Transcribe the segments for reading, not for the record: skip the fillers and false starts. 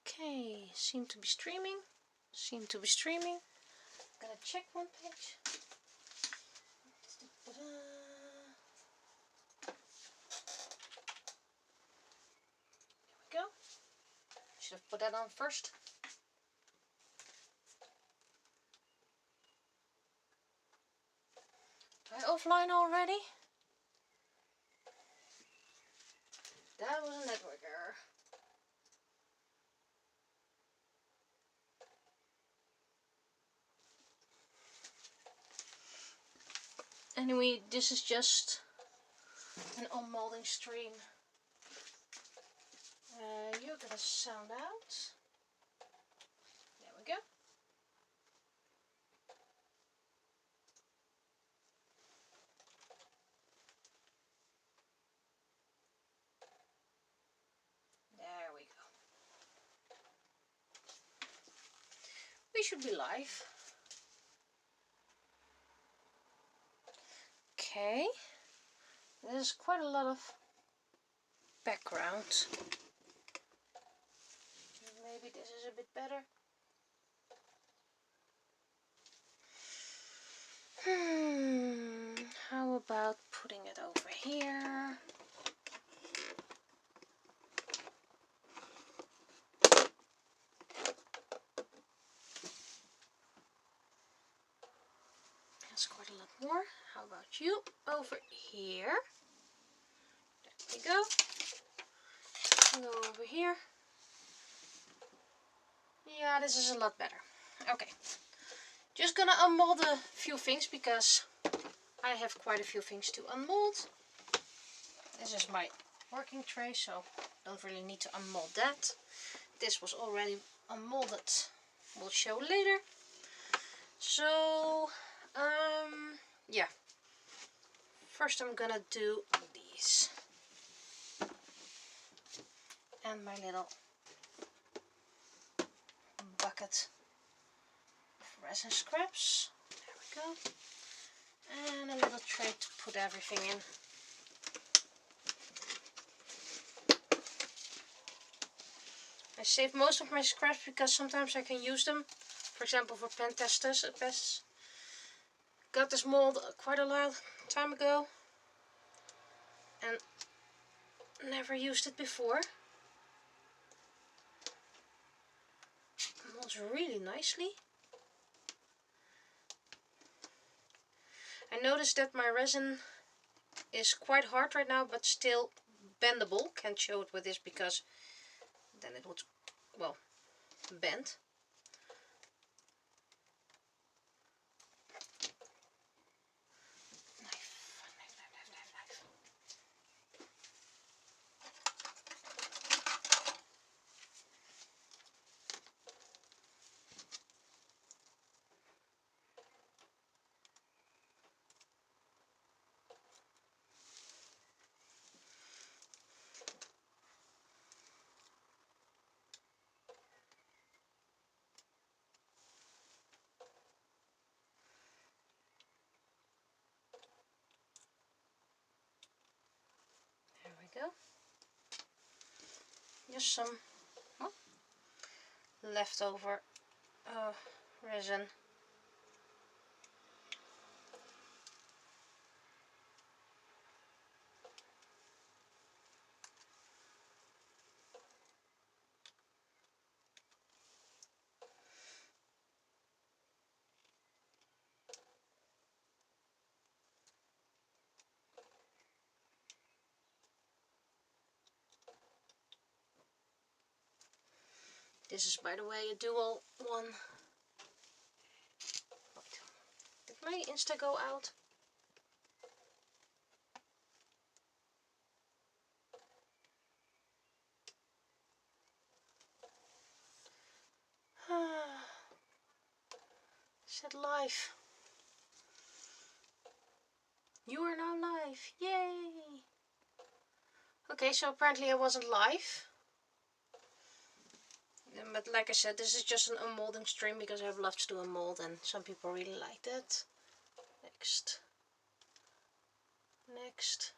Okay, seem to be streaming. Seem to be streaming. I'm gonna check one page. There we go. Should have put that on first. Am I offline already? That was a network error. Anyway, this is just an unmolding stream. You're gonna sound out. There we go. There we go. We should be live. Okay. There's quite a lot of background. Maybe this is a bit better. How about putting it over here? That's quite a lot more. How about you over here? There we go. Go over here. Yeah, this is a lot better. Okay. Just gonna unmold a few things because I have quite a few things to unmold. This is my working tray, so don't really need to unmold that. This was already unmolded. We'll show later. So, yeah. First I'm gonna do these. And my little bucket of resin scraps. There we go. And a little tray to put everything in. I save most of my scraps because sometimes I can use them. For example, for pen testers. Got this mold quite a long time ago and never used it before. It molds really nicely. I noticed that my resin is quite hard right now, but still bendable. Can't show it with this because then it would, well, bend. There we go. Just some leftover resin. This is, by the way, a dual one. Wait, did my Insta go out? Said live. You are now live. Yay! Okay, so apparently I wasn't live. But like I said, this is just an unmolding stream because I have lots to unmold and some people really like that. Next. Next.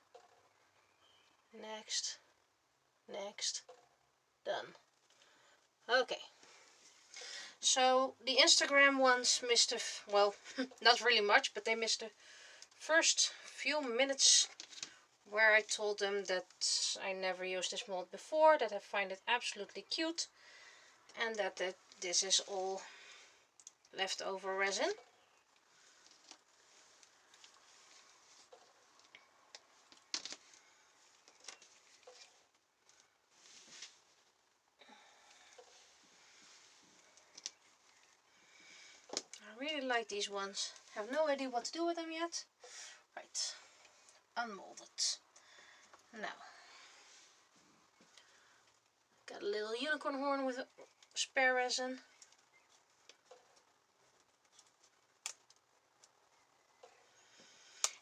Next. Next. Done. Okay. So the Instagram ones missed well, not really much, but they missed the first few minutes where I told them that I never used this mold before, that I find it absolutely cute, and that this is all leftover resin. I really like these ones. Have no idea what to do with them yet. Right, unmolded. Now, got a little unicorn horn with spare resin.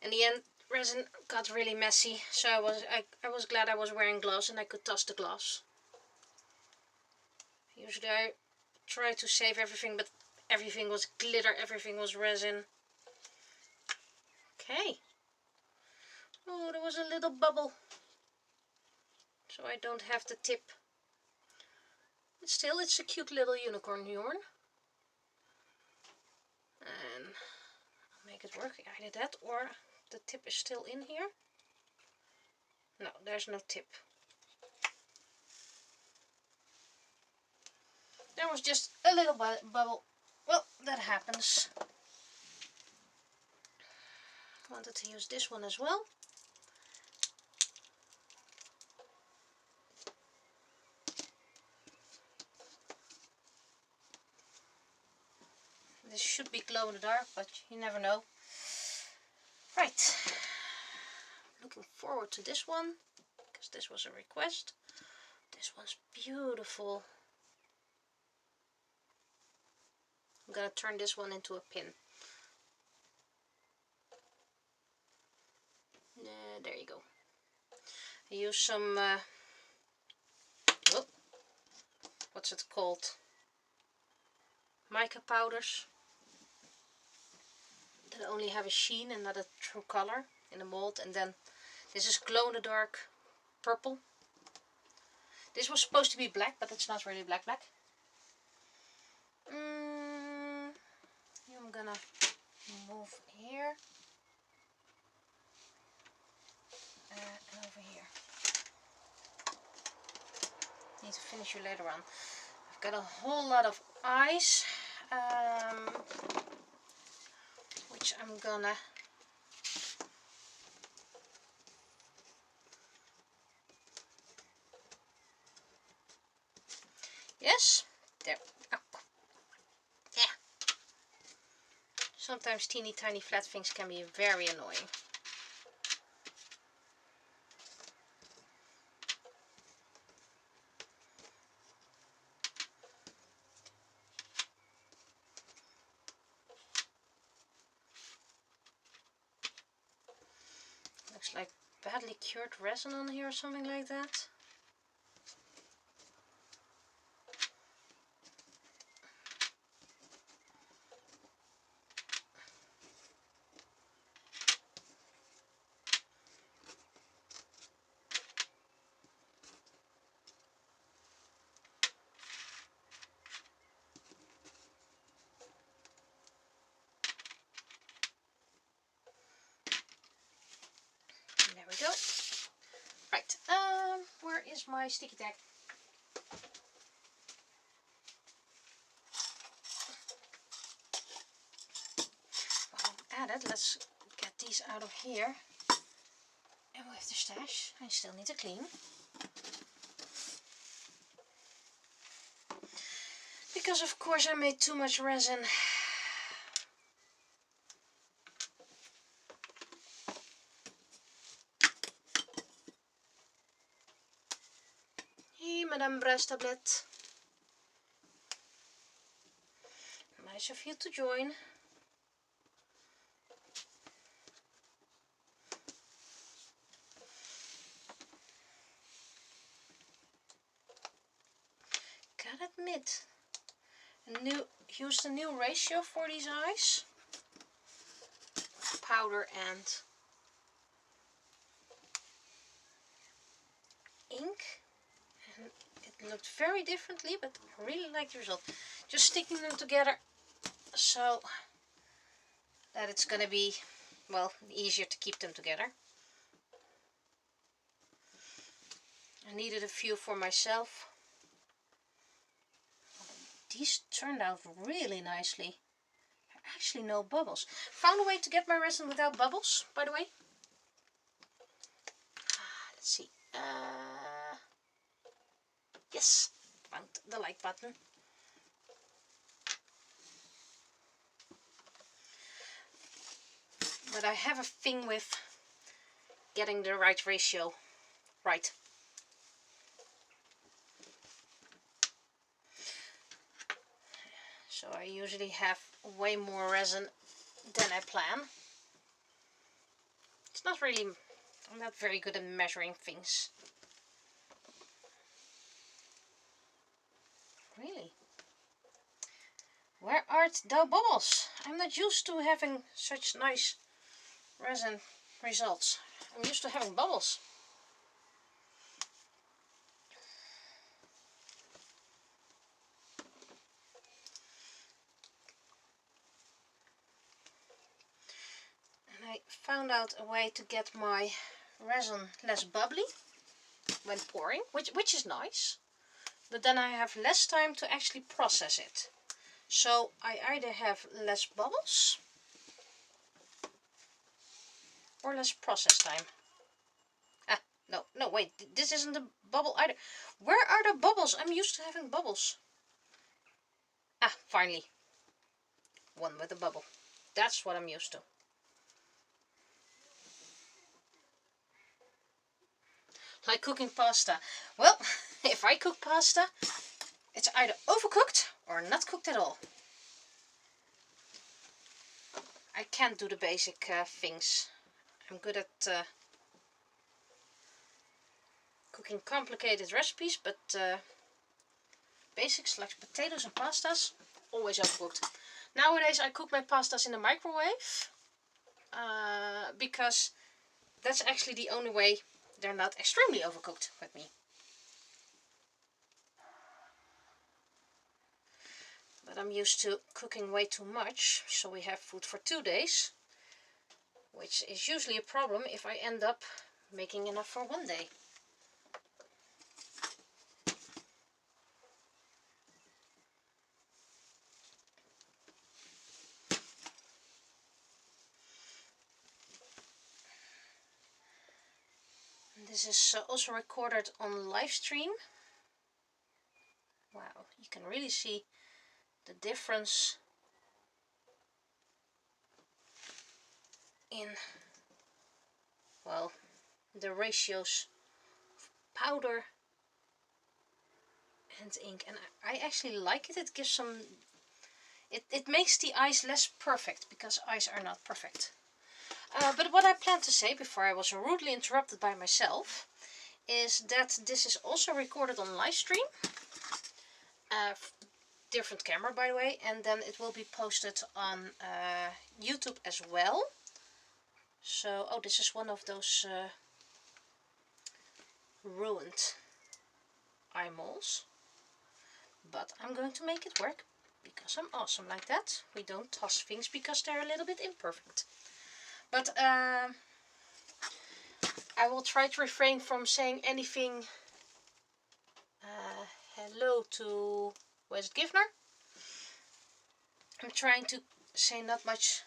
In the end, resin got really messy, so I was glad I was wearing gloves and I could toss the gloves. Usually I try to save everything, but everything was glitter, everything was resin. Okay. Oh, there was a little bubble, so I don't have the tip. But still, it's a cute little unicorn yarn. And I'll make it work. Either that or the tip is still in here. No, there's no tip. There was just a little bubble. Well, that happens. Wanted to use this one as well. This should be glow in the dark, but you never know. Right. Looking forward to this one, because this was a request. This one's beautiful. I'm gonna turn this one into a pin. There you go. I use some, oh, what's it called? Mica powders that only have a sheen and not a true color in the mold. And then this is glow in the dark purple. This was supposed to be black, but it's not really black. I'm gonna move here and over here. Need to finish you later on. I've got a whole lot of eyes, which I'm gonna yes, there. Oh. Yeah. Sometimes teeny tiny flat things can be very annoying. Looks like badly cured resin on here or something like that. There we go. Right, where is my sticky tag? Well, added, let's get these out of here. And with the stash, I still need to clean. Because of course I made too much resin. Hey, Madame Breast Tablet. Nice of you to join. Gotta admit, used a new ratio for these eyes. Powder and ink. And it It looked very differently, but I really like the result. Just sticking them together so that it's gonna be, well, easier to keep them together. I needed a few for myself. These turned out really nicely. Actually no bubbles. Found a way to get my resin without bubbles, by the way. Let's see. Yes, found the like button. But I have a thing with getting the right ratio right. So I usually have way more resin than I plan. It's not really, I'm not very good at measuring things. Really? Where art thou bubbles? I'm not used to having such nice resin results. I'm used to having bubbles. And I found out a way to get my resin less bubbly when pouring, which is nice. But then I have less time to actually process it. So I either have less bubbles or less process time. No, wait, this isn't a bubble either. Where are the bubbles? I'm used to having bubbles. Finally. One with a bubble. That's what I'm used to. Like cooking pasta. Well, if I cook pasta, it's either overcooked or not cooked at all. I can't do the basic things. I'm good at cooking complicated recipes, but basics like potatoes and pastas, always overcooked. Nowadays I cook my pastas in the microwave because that's actually the only way they're not extremely overcooked with me. But I'm used to cooking way too much, so we have food for 2 days, which is usually a problem if I end up making enough for 1 day. And this is also recorded on Livestream. Wow, you can really see the difference in, well, the ratios of powder and ink, and I actually like it. It gives some, it makes the eyes less perfect, because eyes are not perfect. But what I planned to say before I was rudely interrupted by myself is that this is also recorded on Livestream. Different camera, by the way, and then it will be posted on YouTube as well. So, oh, this is one of those ruined eye moles. But I'm going to make it work, because I'm awesome like that. We don't toss things because they're a little bit imperfect. But I will try to refrain from saying anything. Hello to Wes Givner. I'm trying to say not much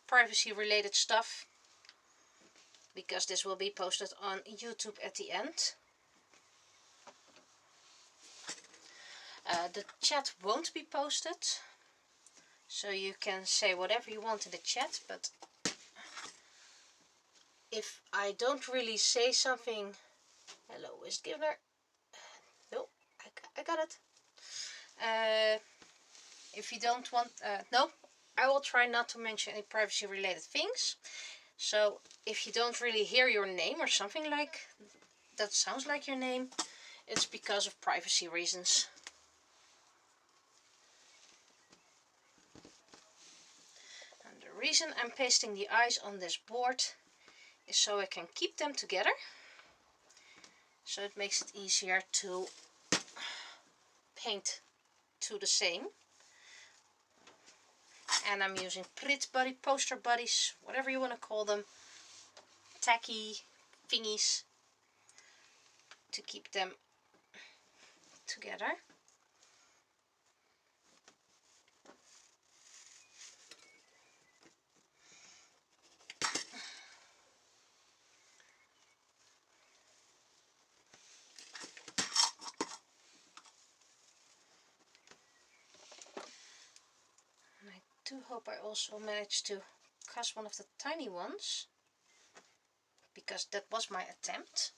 privacy related stuff, because this will be posted on YouTube at the end. The chat won't be posted, so you can say whatever you want in the chat, but if I don't really say something, hello Wes Givner, no, I got it. If you don't want, no, I will try not to mention any privacy related things. So if you don't really hear your name or something like that sounds like your name, it's because of privacy reasons. And the reason I'm pasting the eyes on this board is so I can keep them together, so it makes it easier to paint to the same. And I'm using Prit buddy, poster buddies, whatever you want to call them, tacky thingies to keep them together. And I do hope I also managed to cast one of the tiny ones, because that was my attempt.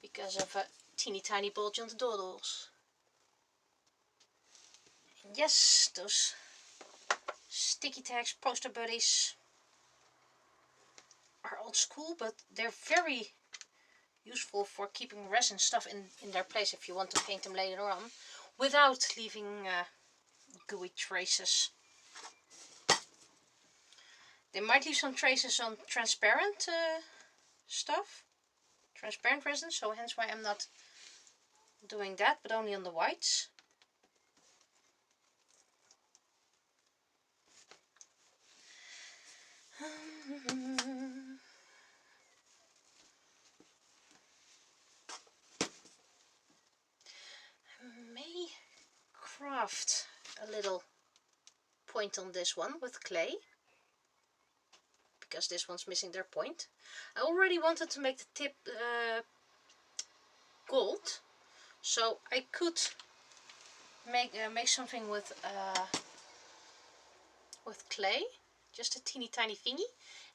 Because of a teeny tiny bulge on the doodles. Yes, those sticky tags, poster buddies are old school, but they're very useful for keeping resin stuff in their place if you want to paint them later on without leaving gooey traces. They might leave some traces on transparent stuff, transparent resin, so hence why I'm not doing that, but only on the whites. I may craft a little point on this one with clay, because this one's missing their point. I already wanted to make the tip gold, so I could make something with clay, just a teeny tiny thingy,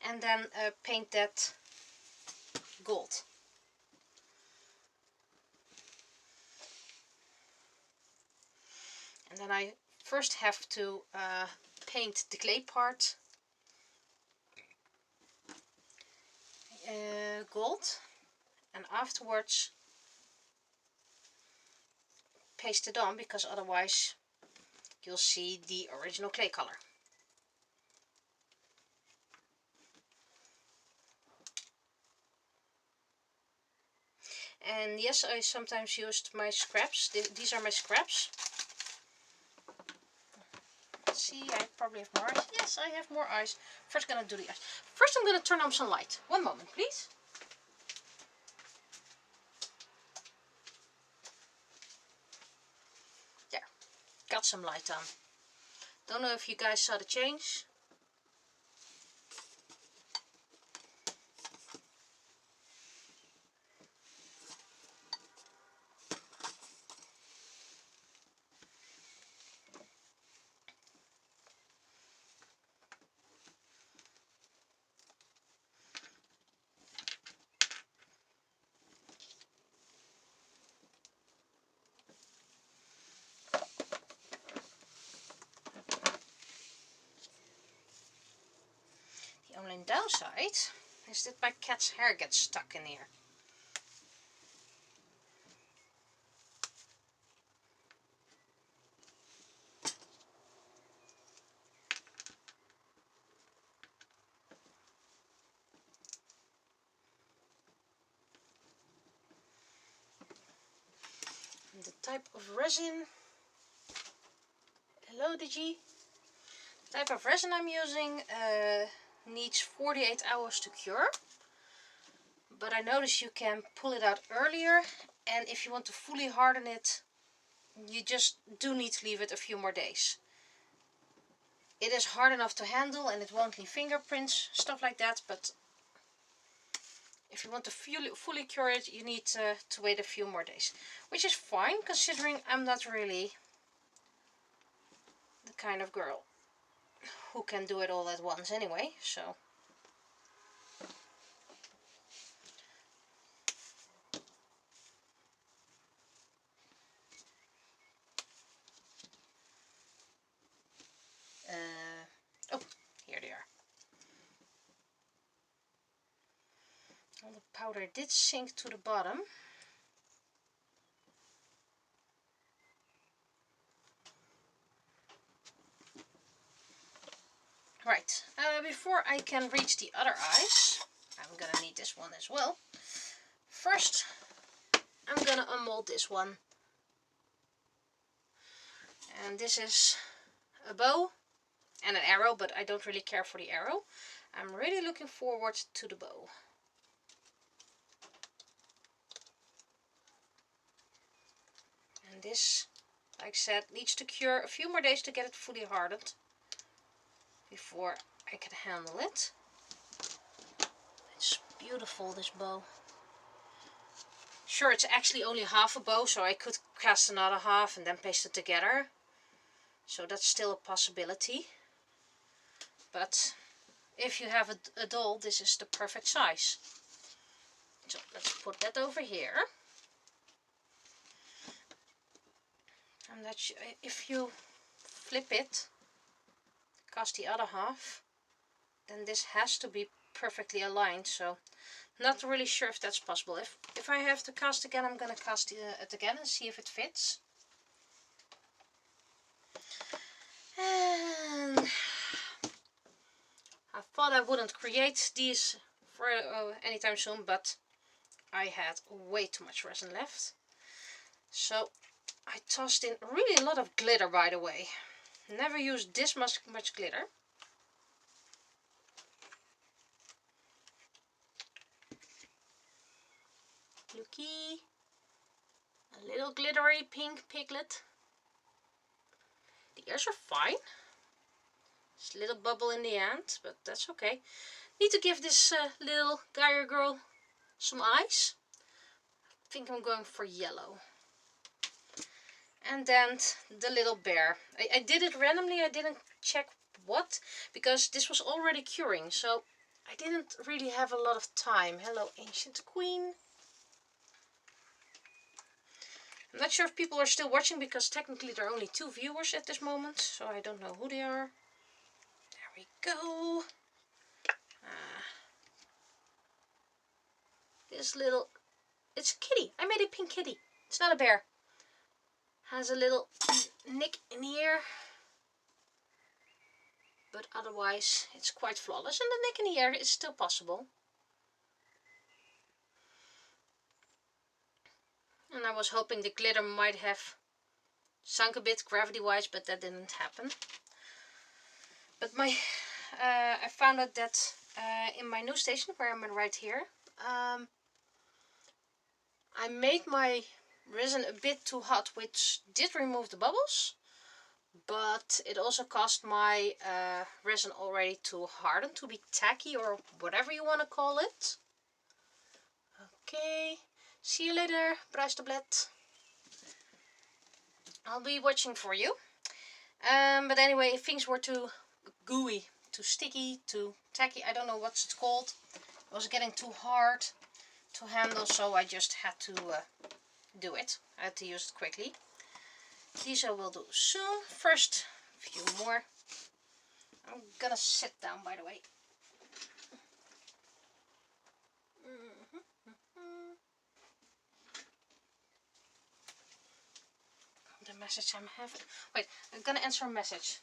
and then paint that gold. And then I first have to paint the clay part gold, and afterwards paste it on, because otherwise you'll see the original clay color. And yes, I sometimes used my scraps. These are my scraps. Let's see, I probably have more eyes. Yes, I have more eyes. First gonna do the eyes. First I'm gonna turn on some light. One moment, please. There, got some light on. Don't know if you guys saw the change. The only downside is that my cat's hair gets stuck in here. And the type of resin, hello Digi, the type of resin I'm using needs 48 hours to cure, but I noticed you can pull it out earlier, and if you want to fully harden it, you just do need to leave it a few more days. It is hard enough to handle and it won't leave fingerprints, stuff like that, but if you want to fully cure it, you need to wait a few more days, which is fine considering I'm not really the kind of girl who can do it all at once anyway, so. Oh, here they are. All the powder did sink to the bottom. Right, Before I can reach the other eyes, I'm gonna need this one as well. First, I'm gonna unmold this one. And this is a bow and an arrow, but I don't really care for the arrow. I'm really looking forward to the bow. And this, like I said, needs to cure a few more days to get it fully hardened before I can handle it. It's beautiful, this bow. Sure, it's actually only half a bow, so I could cast another half and then paste it together. So that's still a possibility. But if you have a doll, this is the perfect size. So let's put that over here. And that's, if you flip it, cast the other half, then this has to be perfectly aligned. So not really sure if that's possible. If I have to cast again, I'm going to cast it again and see if it fits. And I thought I wouldn't create these for anytime soon, but I had way too much resin left. So I tossed in really a lot of glitter, by the way. Never used this much glitter. Looky, a little glittery pink piglet. The ears are fine. Just a little bubble in the end, but that's okay. Need to give this little guy or girl some eyes. I think I'm going for yellow. And then the little bear. I did it randomly. I didn't check what, because this was already curing, so I didn't really have a lot of time. Hello, Ancient Queen. I'm not sure if people are still watching, because technically there are only 2 viewers at this moment, so I don't know who they are. There we go. This little, it's a kitty. I made a pink kitty. It's not a bear. Has a little nick in the ear, but otherwise it's quite flawless, and the nick in the ear is still possible. And I was hoping the glitter might have sunk a bit gravity wise, but that didn't happen. But I found out that in my new station, where I'm right here, I made my resin a bit too hot, which did remove the bubbles, but it also caused my resin already to harden, to be tacky, or whatever you want to call it. Okay, see you later, Bruistablet. I'll be watching for you. But anyway, if things were too gooey, too sticky, too tacky, I don't know what it's called. It was getting too hard to handle, so I just had to do it. I had to use it quickly. These I will do soon. First, a few more. I'm gonna sit down, by the way. The message I'm having. Wait, I'm gonna answer a message.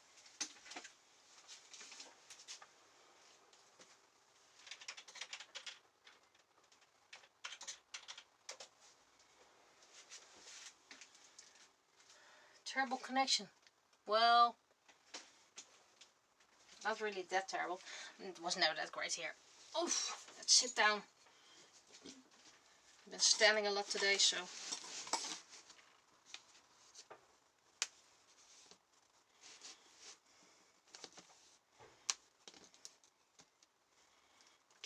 Terrible connection. Well, not really that terrible. It was never that great here. Oof, let's sit down. I've been standing a lot today, so.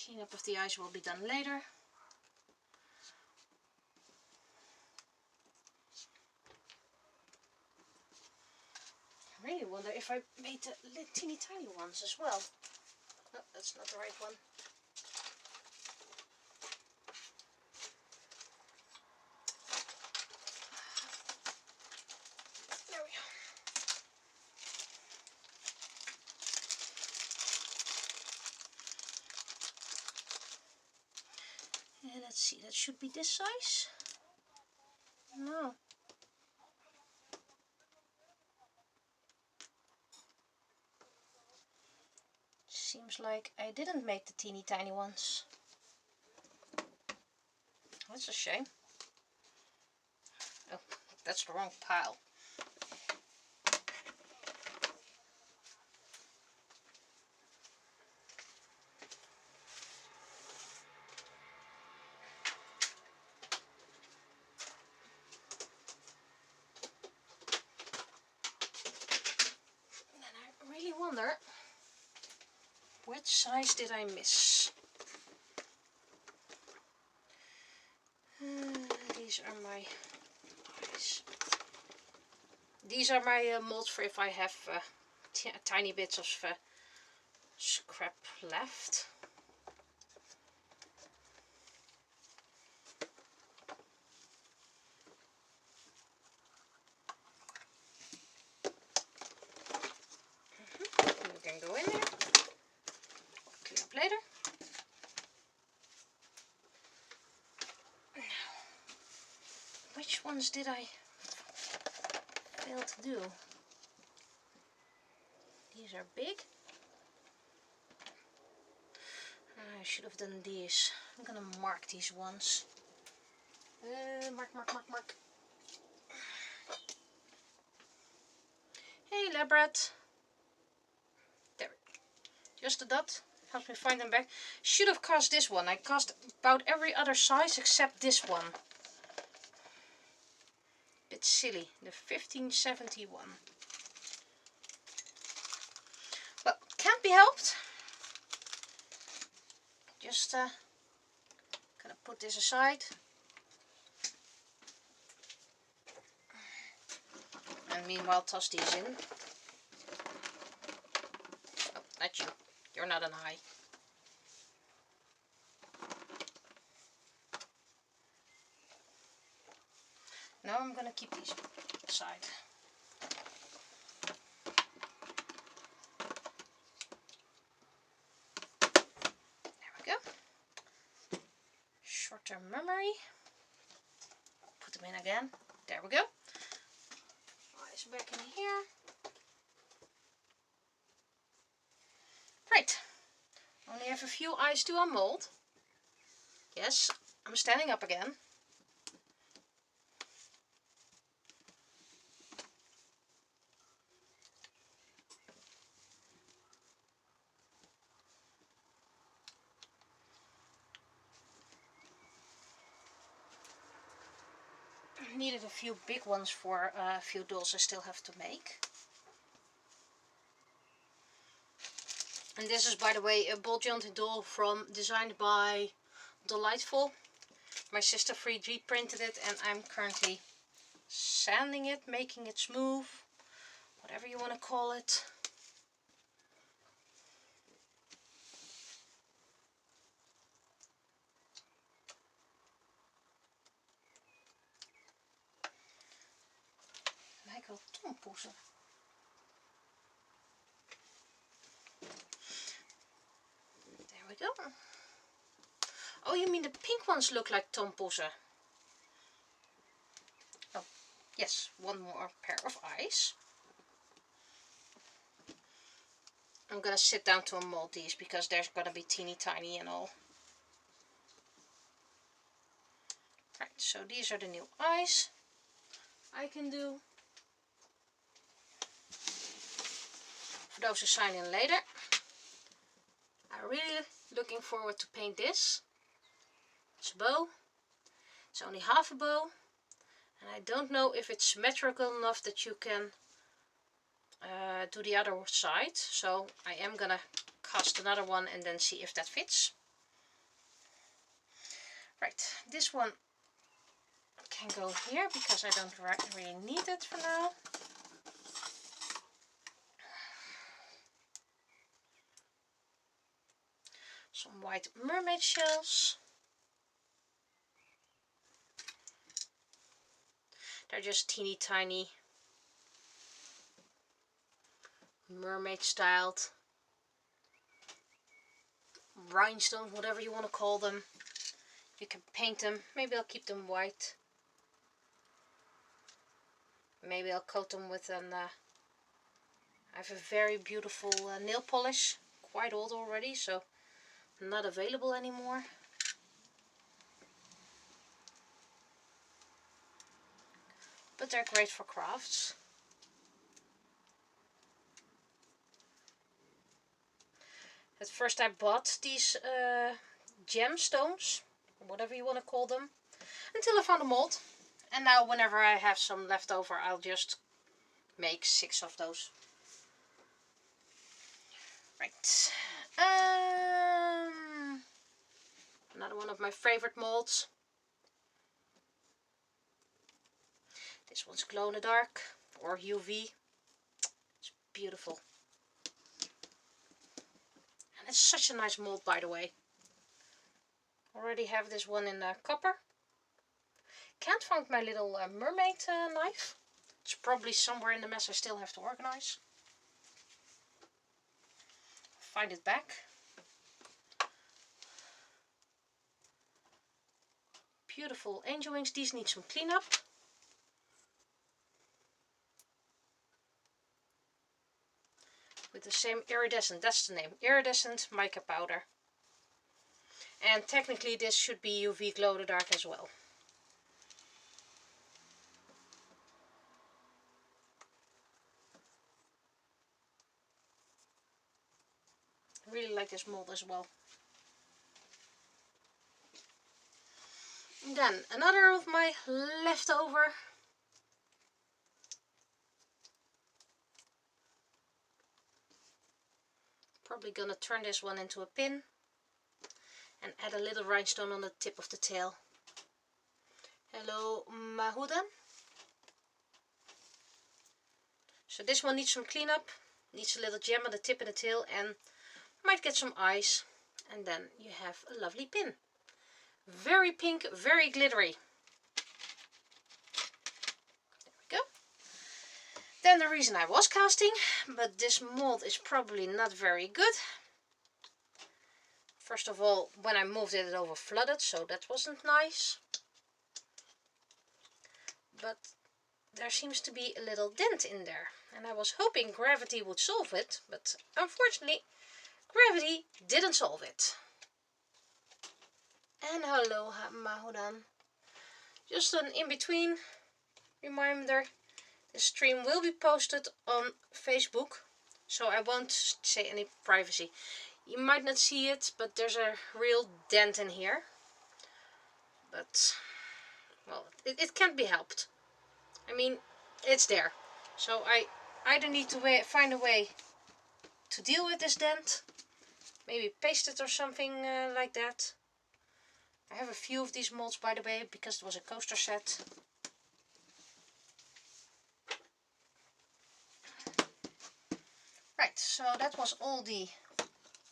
Cleanup of the eyes will be done later. I really wonder if I made the teeny tiny ones as well. No, that's not the right one. There we go. And let's see, that should be this size. No. Seems Seems like I didn't make the teeny tiny ones. That's a shame. Oh, that's the wrong pile. And I really wonder, which size did I miss? These are my eyes. These are my molds for if I have tiny bits of scrap left. You can go in there, clean up later. Now, which ones did I fail to do? These are big. I should have done these. I'm gonna mark these ones. Mark. Hey, Labrat. There. Just a dot. Helps me find them back. Should have cast this one. I cast about every other size except this one. Bit silly. The 1571. But can't be helped. Just gonna put this aside. And meanwhile toss these in. Oh, not you. You're not an eye. Now I'm gonna keep these aside. There we go. Short-term memory. Put them in again. There we go. Eyes back in here. Right. Only have a few eyes to unmold. Yes, I'm standing up again. Needed a few big ones for a few dolls I still have to make. And this is, by the way, a ball jointed doll designed by Delightful. My sister 3D printed it and I'm currently sanding it, making it smooth, whatever you want to call it. Lijkt wel tompoezen. There we go. Oh, you mean the pink ones look like tompoezen? Oh, yes, one more pair of eyes. I'm gonna sit down to unmold these because they're gonna be teeny tiny and all. Right, so these are the new eyes I can do. For those who sign in later, I'm really looking forward to paint this. It's a bow. It's only half a bow. And I don't know if it's symmetrical enough that you can do the other side. So I am gonna cast another one and then see if that fits. Right, this one can go here because I don't really need it for now. Some white mermaid shells. They're just teeny tiny mermaid styled rhinestones, whatever you want to call them. You can paint them. Maybe I'll keep them white. Maybe I'll coat them with an I have a very beautiful nail polish quite old already, so not available anymore. But they're great for crafts. At first I bought these gemstones, whatever you want to call them, until I found a mold. And now whenever I have some left over, I'll just make 6 of those. Right. Another one of my favorite molds. This one's glow in the dark or UV. It's beautiful. And it's such a nice mold, by the way. Already have this one in copper. Can't find my little mermaid knife. It's probably somewhere in the mess I still have to organize. Find it back. Beautiful angel wings. These need some cleanup. With the same iridescent, that's the name, iridescent mica powder. And technically this should be UV glow in the dark as well. I really like this mold as well. And then another of my leftover probably gonna turn this one into a pin and add a little rhinestone on the tip of the tail. Hello Mahudan. So this one needs some cleanup, needs a little gem on the tip of the tail and might get some eyes, and then you have a lovely pin. Very pink, very glittery. There we go. Then the reason I was casting, but this mold is probably not very good. First of all, when I moved it, it over flooded, so that wasn't nice. But there seems to be a little dent in there, and I was hoping gravity would solve it, but unfortunately gravity didn't solve it. And hello Mahudan. Just an in-between reminder, the stream will be posted on Facebook, so I won't say any privacy. You might not see it, but there's a real dent in here. But, well, it can't be helped. I mean, it's there. So I either need to find a way to deal with this dent. Maybe paste it or something like that. I have a few of these molds, by the way, because it was a coaster set. Right, so that was all the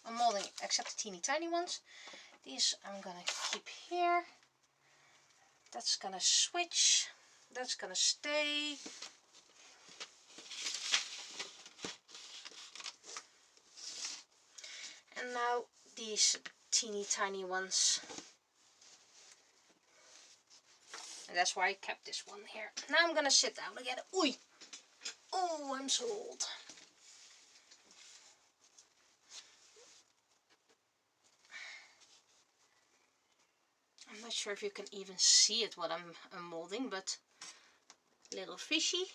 unmolding except the teeny tiny ones. These I'm gonna keep here. That's gonna switch. That's gonna stay. And now these teeny tiny ones. And that's why I kept this one here. Now I'm gonna sit down again. Oei! Oh, I'm so old. I'm not sure if you can even see it what I'm molding, but little fishy,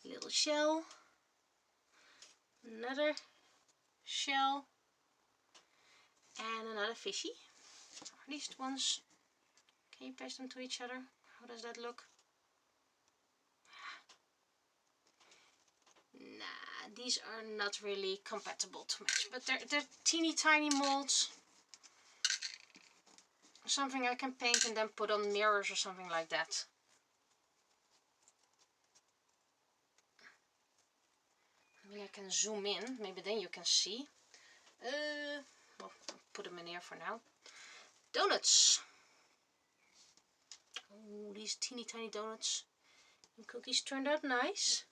little shell, another shell, and another fishy. Are these ones? Can you paste them to each other? How does that look? Nah, these are not really compatible to match, but they're teeny tiny molds. Something I can paint and then put on mirrors or something like that. Maybe I can zoom in, maybe then you can see. Well, I'll put them in here for now. Donuts. Oh, these teeny tiny donuts and cookies turned out nice.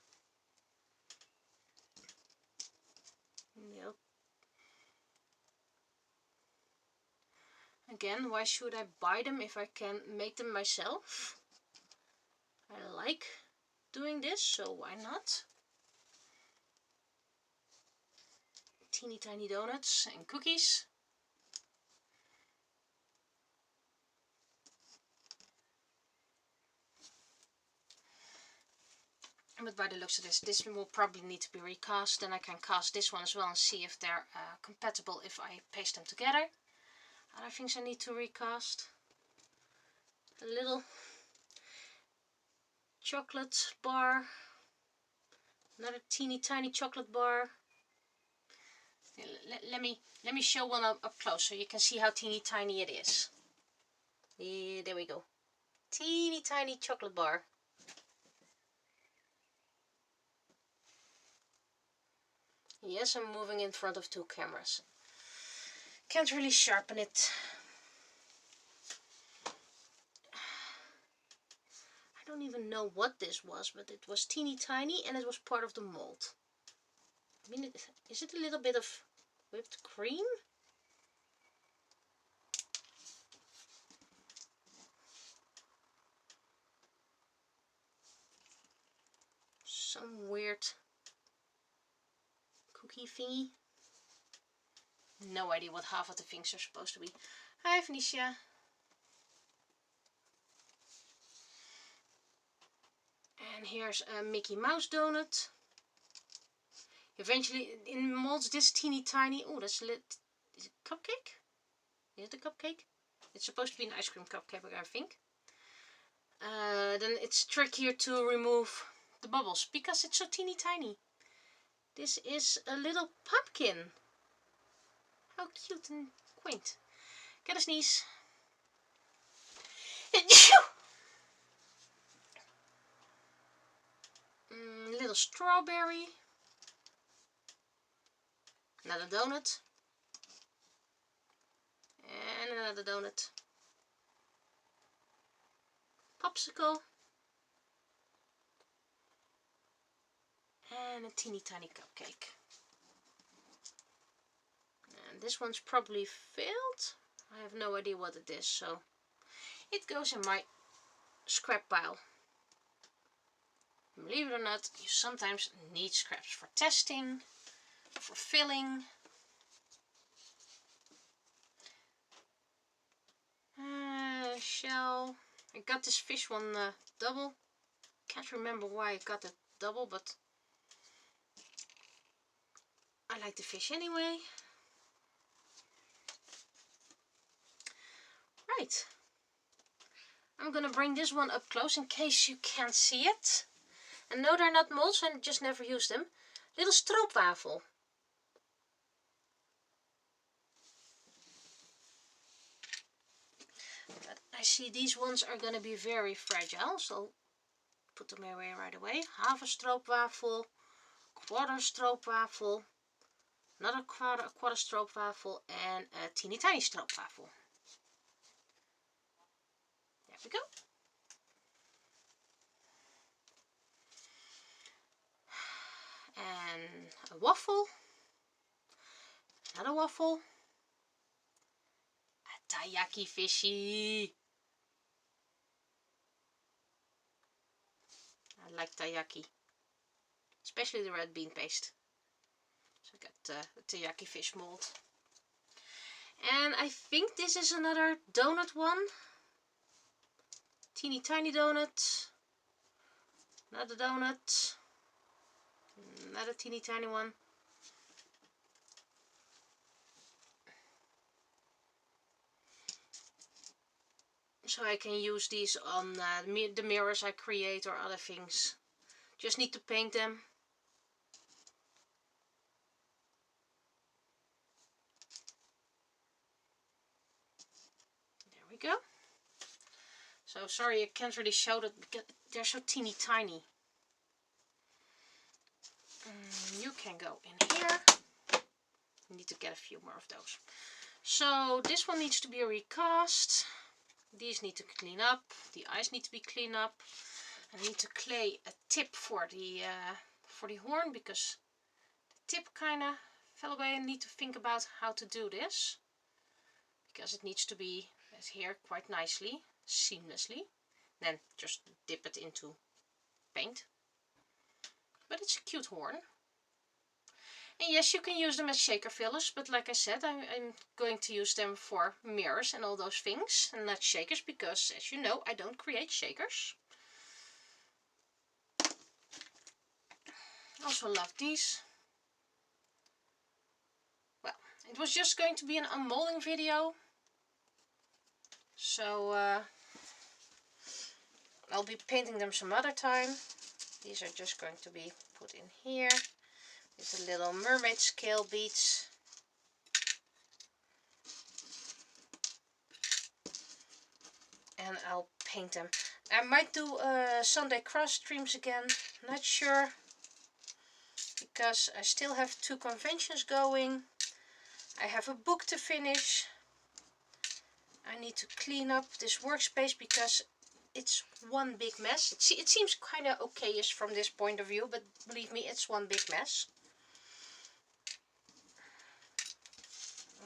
Yep. Again, why should I buy them if I can make them myself? I like doing this, so why not? teeny tiny donuts and cookies. But by the looks of this will probably need to be recast. Then I can cast this one as well and see if they're compatible if I paste them together. Other things I need to recast. A little chocolate bar. Another teeny tiny chocolate bar. Let me show one up close so you can see how teeny tiny it is. Yeah, there we go. Teeny tiny chocolate bar. Yes, I'm moving in front of 2 cameras. Can't really sharpen it. I don't even know what this was, but it was teeny tiny and it was part of the mold. I mean, is it a little bit of whipped cream? Some weird cookie thingy. No idea what half of the things are supposed to be. Hi, Venetia. And here's a Mickey Mouse donut. Eventually, in molds this teeny tiny. Oh, that's a little. Is it a cupcake? Is it a cupcake? It's supposed to be an ice cream cupcake, I think. Then it's trickier to remove the bubbles because it's so teeny tiny. This is a little pumpkin. How cute and quaint. Get a sneeze. Little strawberry. Another donut. And another donut. Popsicle. And a teeny tiny cupcake. And this one's probably filled. I have no idea what it is, so it goes in my scrap pile. Believe it or not, you sometimes need scraps for testing, for filling. Shell. I got this fish one double. Can't remember why I got it double, but I like the fish anyway. Right. I'm gonna bring this one up close in case you can't see it. And no, they're not molds, I just never used them. Little stroopwafel. But I see these ones are gonna be very fragile, so put them away right away. Half a stroopwafel, quarter stroopwafel, another quarter stroopwafel, and a teeny tiny stroopwafel. There we go. And a waffle, another waffle, a taiyaki fishy. I like taiyaki, especially the red bean paste. So I got the taiyaki fish mold. And I think this is another donut one. Teeny tiny donut, another donut, another teeny tiny one. So I can use these on the mirrors I create or other things. Just need to paint them. There we go. So sorry I can't really show that because they're so teeny tiny. You can go in here. I need to get a few more of those. So this one needs to be recast. These need to clean up. The eyes need to be cleaned up. I need to clay a tip for the horn because the tip kind of fell away. I need to think about how to do this because it needs to be adhered quite nicely, seamlessly. Then just dip it into paint. But it's a cute horn. And yes, you can use them as shaker fillers, but like I said, I'm going to use them for mirrors and all those things, and not shakers, because as you know, I don't create shakers. Also love these. Well, it was just going to be an unmolding video, so I'll be painting them some other time. These are just going to be put in here with the little mermaid scale beads. And I'll paint them. I might do Sunday Crafts streams again, not sure, because I still have 2 conventions going. I have a book to finish. I need to clean up this workspace because it's one big mess. It seems kind of okay-ish from this point of view, but believe me, it's one big mess.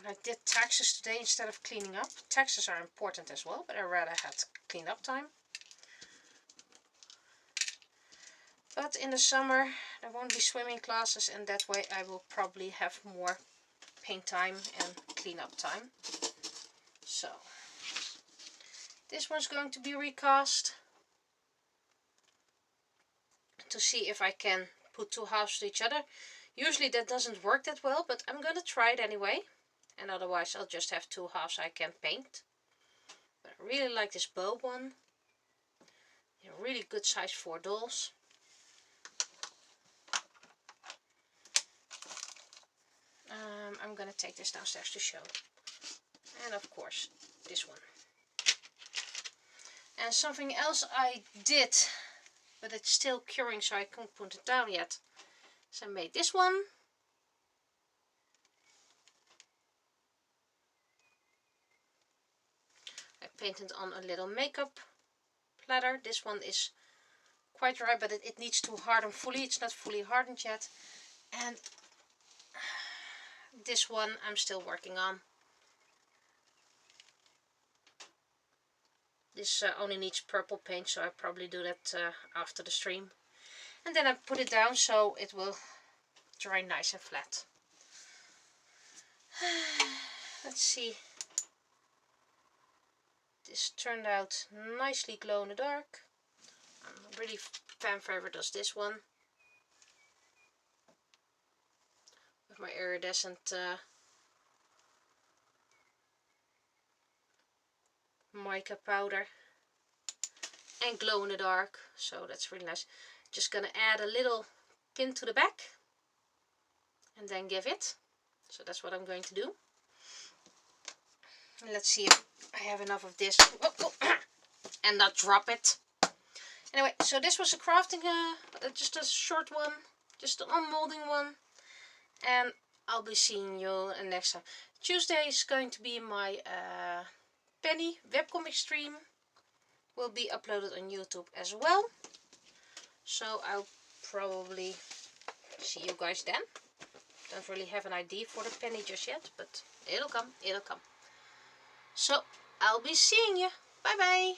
I did taxes today instead of cleaning up. Taxes are important as well, but I rather had clean-up time. But in the summer there won't be swimming classes, and that way I will probably have more paint time and clean-up time. So this one's going to be recast to see if I can put 2 halves to each other. Usually that doesn't work that well, but I'm gonna try it anyway. And otherwise I'll just have 2 halves I can paint. But I really like this bow one. They're really good size for dolls. I'm gonna take this downstairs to show. And of course this one. And something else I did, but it's still curing, so I can't put it down yet. So I made this one. I painted on a little makeup platter. This one is quite dry, but it needs to harden fully. It's not fully hardened yet. And this one I'm still working on. This only needs purple paint, so I'll probably do that after the stream. And then I put it down so it will dry nice and flat. Let's see. This turned out nicely glow in the dark. I'm really fan favorite is this one. With my iridescent mica powder and glow in the dark, so that's really nice. Just gonna add a little pin to the back and then give it. So that's what I'm going to do. Let's see if I have enough of this. And not drop it. Anyway, so this was a crafting, just a short one, just an unmolding one, and I'll be seeing you next time. Tuesday is going to be my penny webcomic stream. Will be uploaded on YouTube as well. So I'll probably see you guys then. Don't really have an idea for the penny just yet, but it'll come, it'll come. So I'll be seeing you. Bye bye.